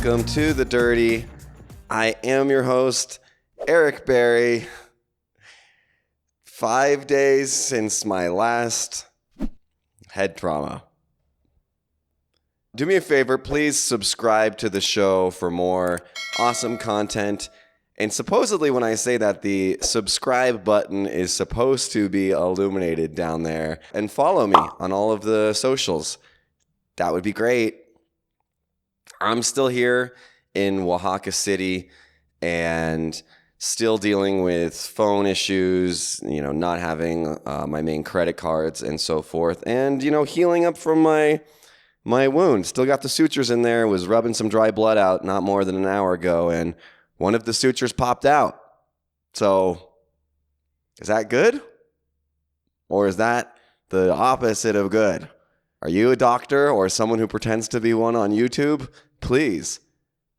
welcome to The Dirty. I am your host, Eric Berry. 5 days since my last head trauma. Do me a favor, please subscribe to the show for more awesome content. And supposedly when I say that, the subscribe button is supposed to be illuminated down there. And follow me on all of the socials. That would be great. I'm still here in Oaxaca City and still dealing with phone issues, not having my main credit cards and so forth. And, healing up from my wound. Still got the sutures in there. Was rubbing some dry blood out not more than an hour ago. And one of the sutures popped out. So is that good? Or is that the opposite of good? Are you a doctor or someone who pretends to be one on YouTube? Please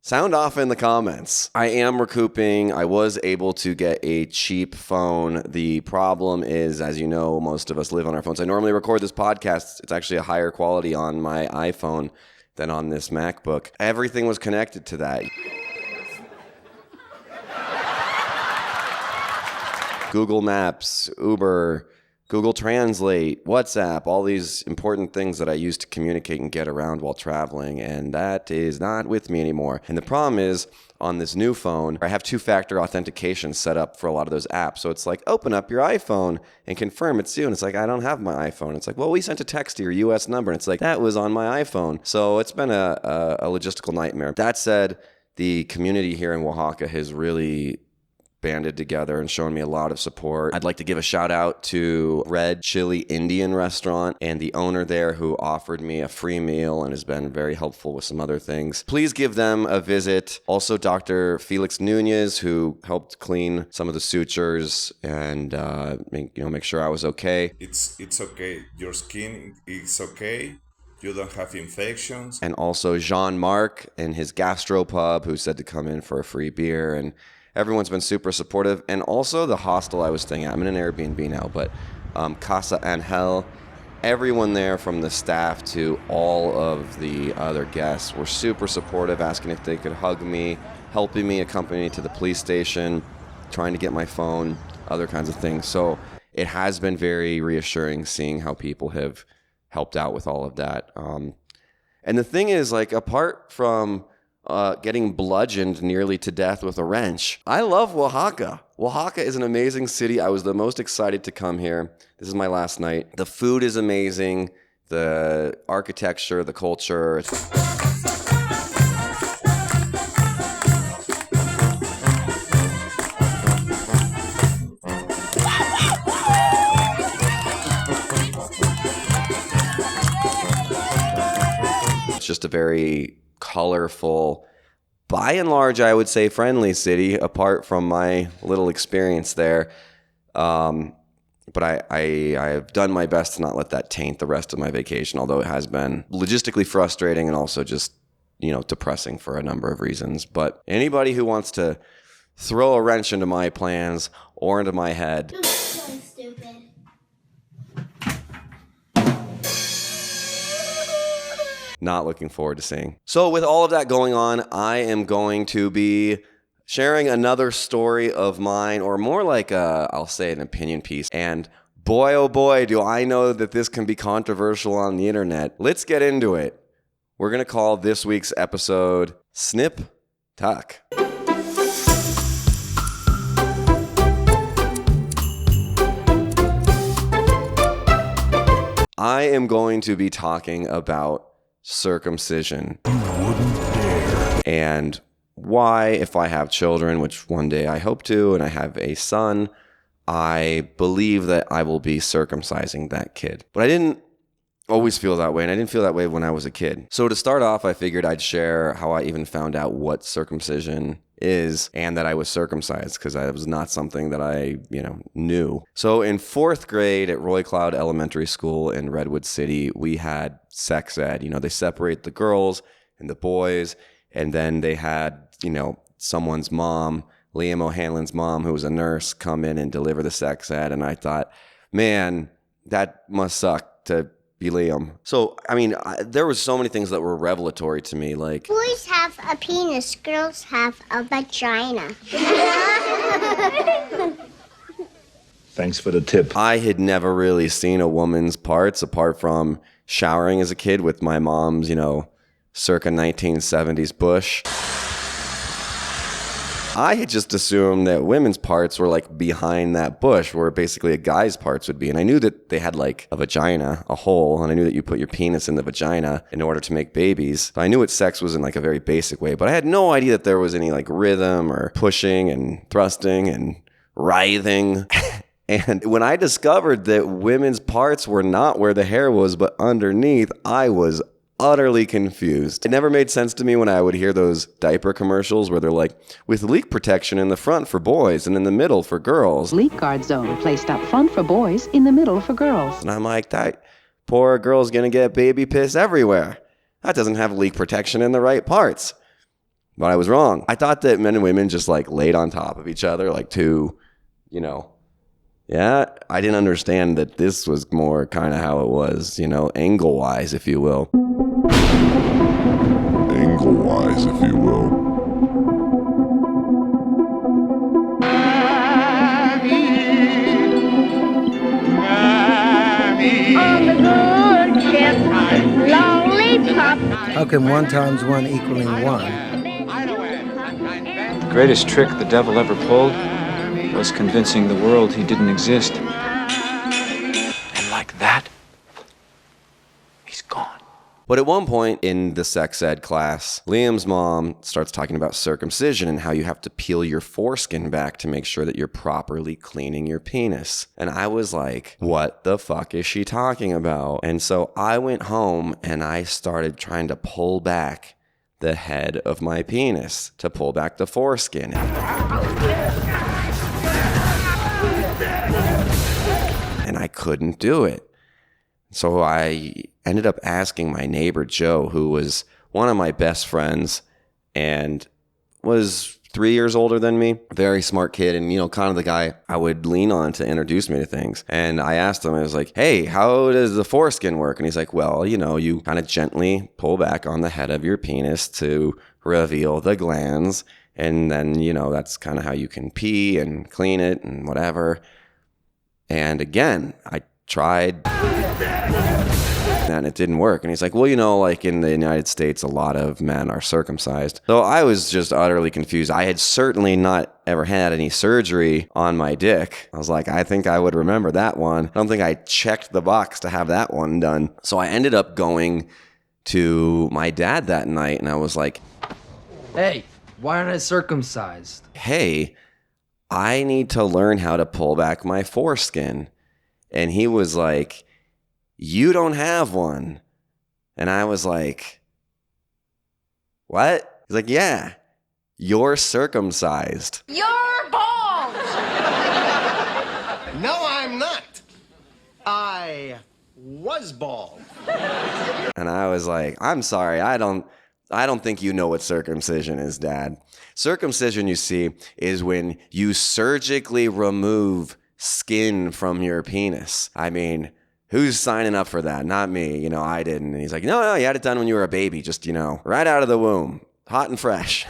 sound off in the comments. I am recouping. I was able to get a cheap phone. The problem is, as you know, most of us live on our phones. I normally record this podcast. It's actually a higher quality on my iPhone than on this MacBook. Everything was connected to that. Google Maps, Uber, Google Translate, WhatsApp, all these important things that I use to communicate and get around while traveling, and that is not with me anymore. And the problem is, on this new phone, I have two-factor authentication set up for a lot of those apps. So it's like, open up your iPhone and confirm it's you. And it's like, I don't have my iPhone. It's like, well, we sent a text to your US number. And it's like, that was on my iPhone. So it's been a logistical nightmare. That said, the community here in Oaxaca has really banded together and shown me a lot of support. I'd like to give a shout out to Red Chili Indian Restaurant and the owner there who offered me a free meal and has been very helpful with some other things. Please give them a visit. Also, Dr. Felix Nunez, who helped clean some of the sutures and make sure I was okay. It's okay. Your skin is okay. You don't have infections. And also Jean-Marc and his gastropub, who said to come in for a free beer. And everyone's been super supportive. And also the hostel I was staying at. I'm in an Airbnb now, but Casa Angel, everyone there from the staff to all of the other guests were super supportive, asking if they could hug me, helping me, accompany me to the police station, trying to get my phone, other kinds of things. So it has been very reassuring seeing how people have helped out with all of that. And the thing is, apart from getting bludgeoned nearly to death with a wrench, I love Oaxaca. Oaxaca is an amazing city. I was the most excited to come here. This is my last night. The food is amazing. The architecture, the culture. It's just a very colorful, by and large, I would say friendly city, apart from my little experience there. But I have done my best to not let that taint the rest of my vacation, although it has been logistically frustrating and also just, depressing for a number of reasons. But anybody who wants to throw a wrench into my plans or into my head... So stupid. Not looking forward to seeing. So with all of that going on, I am going to be sharing another story of mine, or more like I'll say an opinion piece. And boy, oh boy, do I know that this can be controversial on the internet. Let's get into it. We're going to call this week's episode Snip Tuck. I am going to be talking about circumcision. And why, if I have children, which one day I hope to, and I have a son, I believe that I will be circumcising that kid. But I didn't always feel that way, and I didn't feel that way when I was a kid. So to start off, I figured I'd share how I even found out what circumcision is and that I was circumcised, because that was not something that I, knew. So in 4th grade at Roy Cloud Elementary School in Redwood City, we had sex ed. They separate the girls and the boys, and then they had, someone's mom, Liam O'Hanlon's mom, who was a nurse, come in and deliver the sex ed. And I thought, man, that must suck to be Liam. So, I mean, there was so many things that were revelatory to me. Like, boys have a penis, girls have a vagina. Thanks for the tip. I had never really seen a woman's parts apart from showering as a kid with my mom's, circa 1970s bush. I had just assumed that women's parts were like behind that bush where basically a guy's parts would be. And I knew that they had like a vagina, a hole, and I knew that you put your penis in the vagina in order to make babies. So I knew what sex was in like a very basic way, but I had no idea that there was any like rhythm or pushing and thrusting and writhing. And when I discovered that women's parts were not where the hair was, but underneath, I was utterly confused. It never made sense to me when I would hear those diaper commercials where they're like, with leak protection in the front for boys and in the middle for girls. Leak guard zone placed up front for boys, in the middle for girls. And I'm like, that poor girl's gonna get baby piss everywhere. That doesn't have leak protection in the right parts. But I was wrong. I thought that men and women just like laid on top of each other like two, Yeah, I didn't understand that this was more kind of how it was, angle-wise, if you will. Angle-wise, if you will. On the good ship, lollipop. How can 1 times 1 equaling 1? The greatest trick the devil ever pulled was convincing the world he didn't exist. And like that, he's gone. But at one point in the sex ed class, Liam's mom starts talking about circumcision and how you have to peel your foreskin back to make sure that you're properly cleaning your penis. And I was like, what the fuck is she talking about? And so I went home and I started trying to pull back the head of my penis to pull back the foreskin. And I couldn't do it. So I ended up asking my neighbor, Joe, who was one of my best friends and was 3 years older than me, very smart kid, and, kind of the guy I would lean on to introduce me to things. And I asked him, I was like, hey, how does the foreskin work? And he's like, well, you kind of gently pull back on the head of your penis to reveal the glands. And then, that's kind of how you can pee and clean it and whatever. And again, I tried and it didn't work. And he's like, well, like in the United States, a lot of men are circumcised. So I was just utterly confused. I had certainly not ever had any surgery on my dick. I was like, I think I would remember that one. I don't think I checked the box to have that one done. So I ended up going to my dad that night and I was like, hey, why aren't I circumcised? Hey, I need to learn how to pull back my foreskin. And he was like, you don't have one. And I was like, what? He's like, yeah, you're circumcised. You're bald! No, I'm not. I was bald. And I was like, I'm sorry, I don't think you know what circumcision is, Dad. Circumcision, you see, is when you surgically remove skin from your penis. I mean, who's signing up for that? Not me. I didn't. And he's like, no, you had it done when you were a baby, just, right out of the womb, hot and fresh.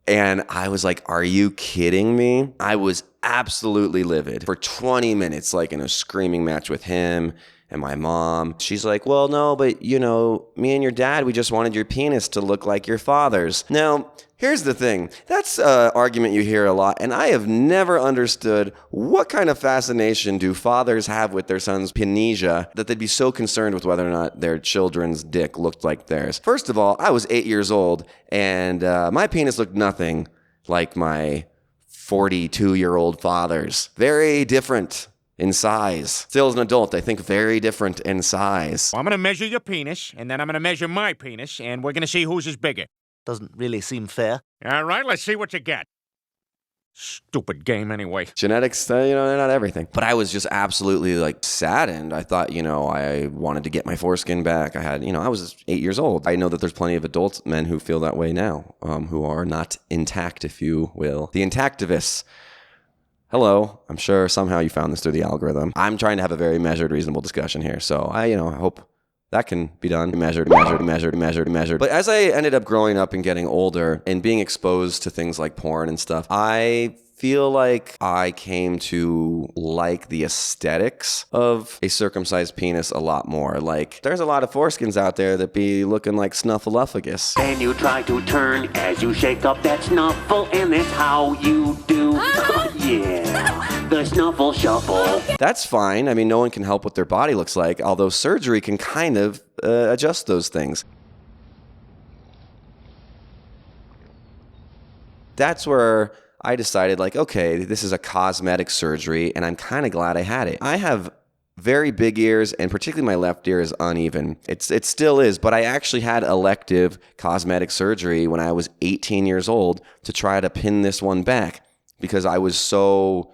And I was like, are you kidding me? I was absolutely livid for 20 minutes, like in a screaming match with him and my mom. She's like, well, no, but me and your dad, we just wanted your penis to look like your father's. Now, here's the thing. That's an argument you hear a lot, and I have never understood what kind of fascination do fathers have with their son's penesia that they'd be so concerned with whether or not their children's dick looked like theirs. First of all, I was 8 years old, and my penis looked nothing like my 42-year-old father's. Very different in size. Still, as an adult, I think very different in size. Well, I'm going to measure your penis, and then I'm going to measure my penis, and we're going to see whose is bigger. Doesn't really seem fair. All right, let's see what you get. Stupid game anyway. Genetics, they're not everything. But I was just absolutely saddened. I thought, I wanted to get my foreskin back. I was 8 years old. I know that there's plenty of adult men who feel that way now, who are not intact, if you will. The intactivists. Hello, I'm sure somehow you found this through the algorithm. I'm trying to have a very measured, reasonable discussion here. So I hope that can be done. Measured. But as I ended up growing up and getting older and being exposed to things like porn and stuff, I feel like I came to like the aesthetics of a circumcised penis a lot more. Like, there's a lot of foreskins out there that be looking like snuffleupagus. And you try to turn as you shake up that snuffle, and that's how you do. Yeah, the snuffle shuffle. That's fine. I mean, no one can help what their body looks like, although surgery can kind of adjust those things. That's where I decided, like, okay, this is a cosmetic surgery, and I'm kind of glad I had it. I have very big ears, and particularly my left ear is uneven. It still is, but I actually had elective cosmetic surgery when I was 18 years old to try to pin this one back because I was so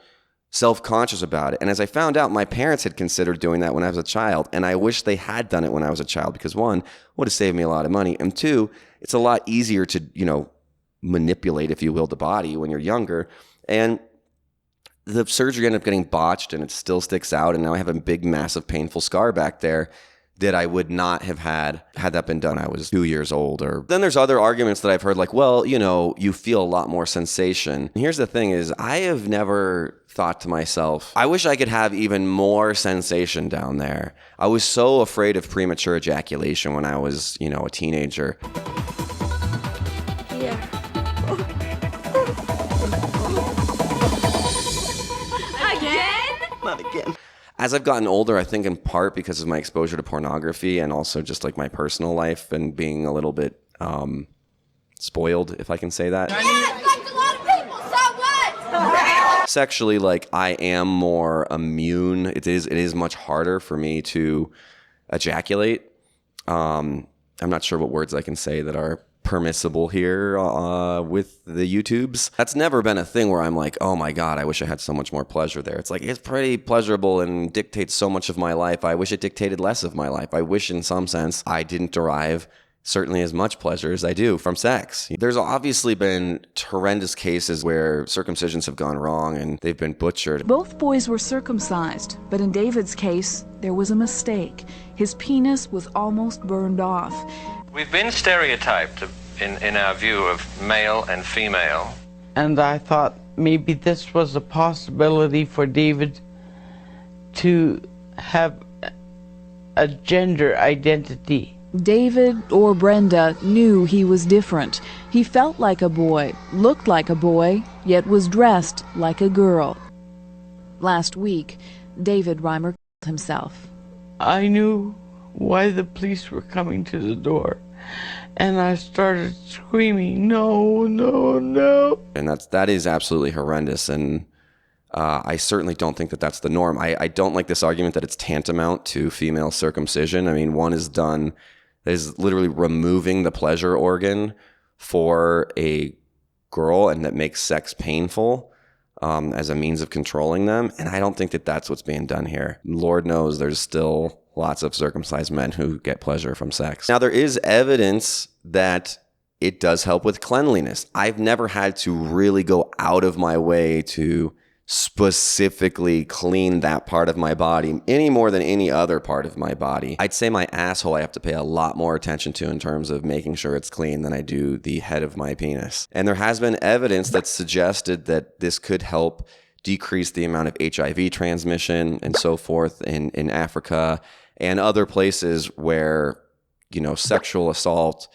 self-conscious about it. And as I found out, my parents had considered doing that when I was a child, and I wish they had done it when I was a child because, one, would have saved me a lot of money, and two, it's a lot easier to, manipulate, if you will, the body when you're younger. And the surgery ended up getting botched, and it still sticks out, and now I have a big, massive, painful scar back there that I would not have had that been done. I was 2 years old. Or then there's other arguments that I've heard, like, well, you feel a lot more sensation. And here's the thing is, I have never thought to myself, I wish I could have even more sensation down there. I was so afraid of premature ejaculation when I was, a teenager. Yeah. Not again. As I've gotten older, I think in part because of my exposure to pornography and also just like my personal life and being a little bit spoiled, if I can say that. Like a lot of people, so what? Sexually, like, I am more immune. It is much harder for me to ejaculate. I'm not sure what words I can say that are permissible here with the YouTubes. That's never been a thing where I'm like, oh my God, I wish I had so much more pleasure there. It's like, it's pretty pleasurable and dictates so much of my life. I wish it dictated less of my life. I wish in some sense I didn't derive certainly as much pleasure as I do from sex. There's obviously been horrendous cases where circumcisions have gone wrong and they've been butchered. Both boys were circumcised, but in David's case, there was a mistake. His penis was almost burned off. We've been stereotyped in our view of male and female. And I thought maybe this was a possibility for David to have a gender identity. David or Brenda knew he was different. He felt like a boy, looked like a boy, yet was dressed like a girl. Last week, David Reimer killed himself. I knew why the police were coming to the door, and I started screaming, no, no, no. And that is absolutely horrendous, and I certainly don't think that that's the norm. I don't like this argument that it's tantamount to female circumcision. I mean, one is literally removing the pleasure organ for a girl, and that makes sex painful as a means of controlling them. And I don't think that that's what's being done here. Lord knows there's still lots of circumcised men who get pleasure from sex. Now, there is evidence that it does help with cleanliness. I've never had to really go out of my way to specifically clean that part of my body any more than any other part of my body. I'd say my asshole I have to pay a lot more attention to in terms of making sure it's clean than I do the head of my penis. And there has been evidence that suggested that this could help decrease the amount of HIV transmission and so forth in Africa and other places where, sexual assault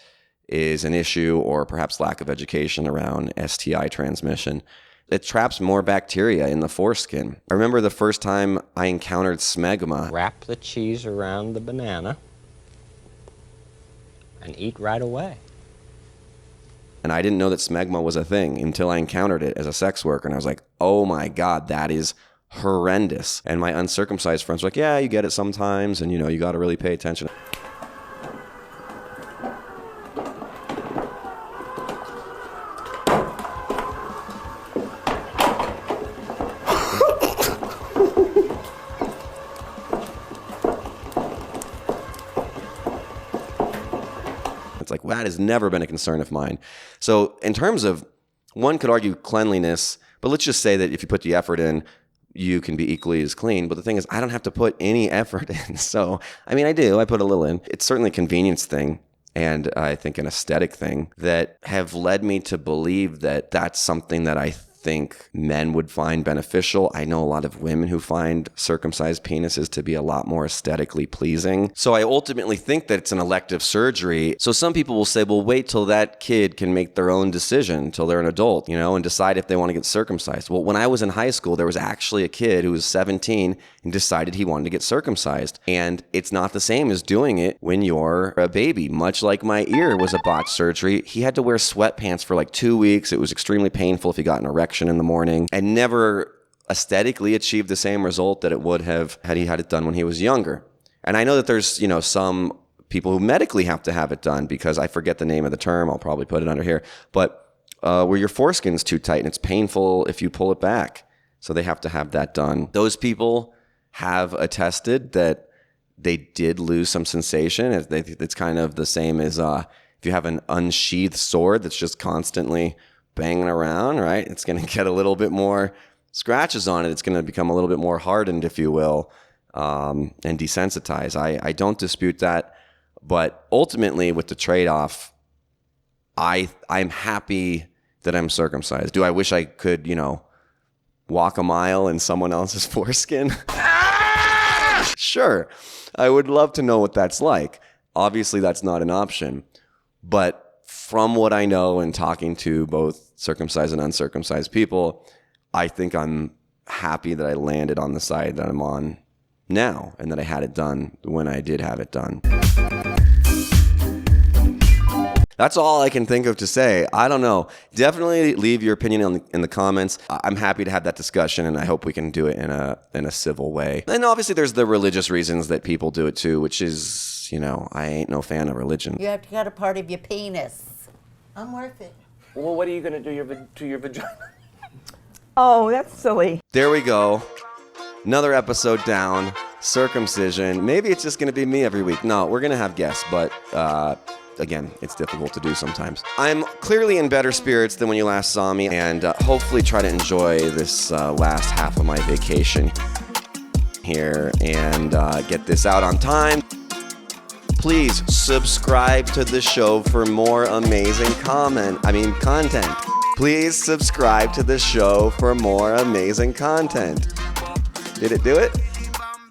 is an issue, or perhaps lack of education around STI transmission. It traps more bacteria in the foreskin. I remember the first time I encountered Smegma. Wrap the cheese around the banana and eat right away. And I didn't know that Smegma was a thing until I encountered it as a sex worker. And I was like, oh my God, that is horrendous. And my uncircumcised friends were like, yeah, you get it sometimes, and you got to really pay attention. It's like, well, that has never been a concern of mine. So in terms of, one could argue cleanliness, But let's just say that if you put the effort in, you can be equally as clean. But the thing is, I don't have to put any effort in. So, I mean, I do. I put a little in. It's certainly a convenience thing, and I think an aesthetic thing that have led me to believe that that's something that I think men would find beneficial. I know a lot of women who find circumcised penises to be a lot more aesthetically pleasing. So I ultimately think that it's an elective surgery. So some people will say, well, wait till that kid can make their own decision, till they're an adult, and decide if they want to get circumcised. Well, when I was in high school, there was actually a kid who was 17 and decided he wanted to get circumcised. And it's not the same as doing it when you're a baby. Much like my ear was a botched surgery, he had to wear sweatpants for like 2 weeks. It was extremely painful if he got an erection in the morning, and never aesthetically achieved the same result that it would have had he had it done when he was younger. And I know that there's, some people who medically have to have it done, because I forget the name of the term. I'll probably put it under here, but where your foreskin's too tight and it's painful if you pull it back. So they have to have that done. Those people have attested that they did lose some sensation. It's kind of the same as if you have an unsheathed sword that's just constantly banging around, right? It's going to get a little bit more scratches on it. It's going to become a little bit more hardened, if you will, and desensitized. I don't dispute that, but ultimately with the trade-off, I'm happy that I'm circumcised. Do I wish I could, walk a mile in someone else's foreskin? Sure. I would love to know what that's like. Obviously, that's not an option, but from what I know and talking to both circumcised and uncircumcised people, I think I'm happy that I landed on the side that I'm on now and that I had it done when I did have it done. That's all I can think of to say. I don't know. Definitely leave your opinion in the comments. I'm happy to have that discussion, and I hope we can do it in a civil way. And obviously there's the religious reasons that people do it too, which is, I ain't no fan of religion. You have to cut a part of your penis. I'm worth it. Well, what are you going to do to your vagina? Oh, that's silly. There we go. Another episode down. Circumcision. Maybe it's just going to be me every week. No, we're going to have guests, but again, it's difficult to do sometimes. I'm clearly in better spirits than when you last saw me, and hopefully try to enjoy this last half of my vacation here and get this out on time. Please subscribe to the show for more amazing content. Please subscribe to the show for more amazing content. Did it do it?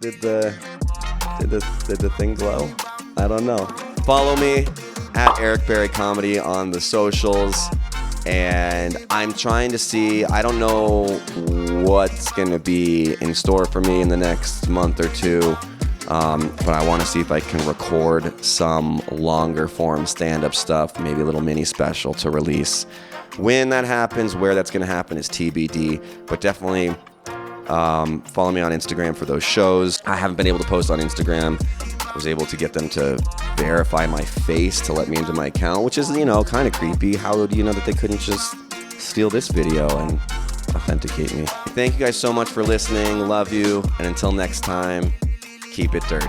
Did the thing glow? I don't know. Follow me at Eric Berry Comedy on the socials. And I'm trying to see, I don't know what's going to be in store for me in the next month or two. But I want to see if I can record some longer form stand-up stuff, maybe a little mini special to release. When that happens, where that's going to happen is TBD, but definitely follow me on Instagram for those shows. I haven't been able to post on Instagram. I was able to get them to verify my face to let me into my account, which is, kind of creepy. How do you know that they couldn't just steal this video and authenticate me? Thank you guys so much for listening. Love you. And until next time, keep it dirty.